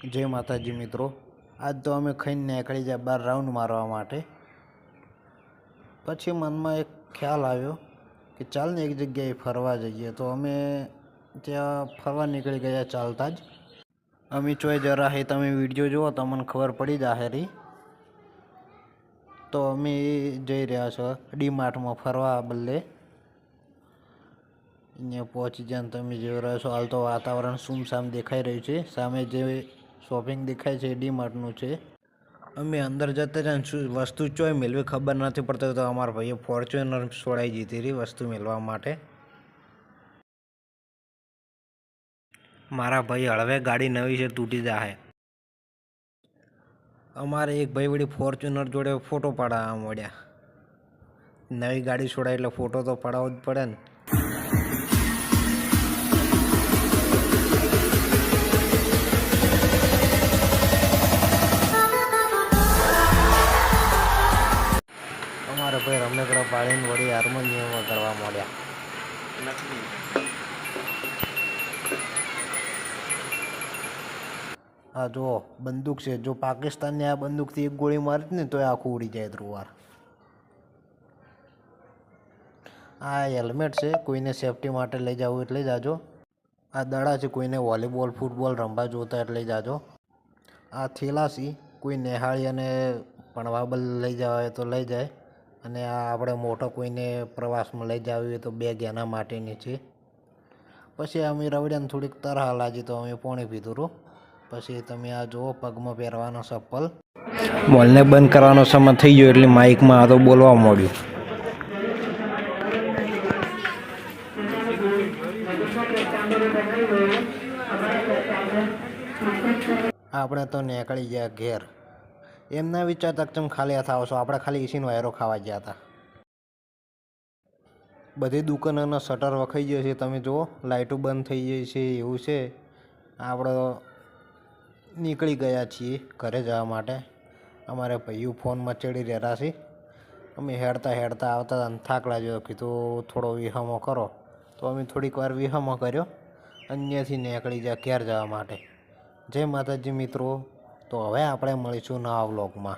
जय माताजी मित्रों। आज तो अमे खाईने निकली जाए बार राउंड मारवा माटे। पछी मन में एक ख्याल आव्यो कि चाल ने एक जग्याए फरवा जाइए। तो अमे त्या फरवा निकली गया चालता ज। अमी चोय जरा है तमे विडियो जुओ तो मन खबर पड़ी जाहे रही। तो अमे जई रह्या छो डी मार्ट में फरवा बदले अहींया पहोंची जाने तमे जोई रह्या छो। हाल तो वातावरण सूमसाम देखाई रह्युं छे। सामे जे शॉपिंग देखाय छे डी मार्ट नुं छे। अमे अंदर जता जाने वस्तु चोय मेलवी खबर नहीं पड़ती। तो अमारा भाईए फॉर्च्यूनर छोड़ाई जीती रही वस्तु मेलवा माटे। मारा भाई हळवे गाड़ी नवी छे तूटी जाए। अमारे एक भाई वड़ी फॉर्च्यूनर जोड़े फोटो पाड़वा मळ्या। नवी गाड़ी छोड़ाई એટલે फोटो तो पड़ावो ज पड़े ने। अमारे भाई रमकड़ा पाड़ीने वड़ी हार्मोनियम वगाड़वा मळ्या। हाँ जो बंदूक से जो पाकिस्तान ने आ बंदूक थी एक गोली मारी ने तो आखू उड़ी जाए द्रुवार। आ हेलमेट से कोई ने सेफ्टी माटे लई जावुं एटले जाजो। आ दड़ा छे कोई ने वॉलीबॉल फूटबॉल रमवा जोता एटले जाजो। आ थेला सी कोई नेहाळी अने भणवा बदले लई जवा होय तो लई जाए। अने आ आपणे मोटो कोईने प्रवास में लई जावी होय तो बेग एना माटेनी छे। पछी अमे रवड़ियाने थोड़ीक तरह लागी तो अमे पाणी पीधुं रो। पछी तमे आ जुओ पगमां पहेरवानो चप्पल। मॉलने बंद करवानो समय थई गयो एटले माइक में आ तो बोलवा मळ्युं। આપણે તો નીકળી ગયા ઘેર। એમ ના વિચારતા કે તમે ખાલી હાથ આવો છો। આપણે ખાલી ઈસીનો વાયરો ખાવા ગયા હતા। બધી દુકાનોના શટર વખાઈ ગયા છે। તમે જુઓ લાઇટો બંધ થઈ ગઈ છે એવું છે। આપણે નીકળી ગયા છીએ ઘરે જવા માટે। અમારે ભાઈઓ ફોનમાં ચડી રહ્યા છે। અમે હેડતા હેડતા આવતા હતા, થાક લાગ્યો, કીધું થોડો વિહામો કરો। તો અમે થોડીક વાર વિહામો કર્યો। અહીંયાથી નીકળી ગયા ઘેર જવા માટે। जय माताजी मित्रों। तो हवे आपणे मळीशुं नवा व्लॉग में।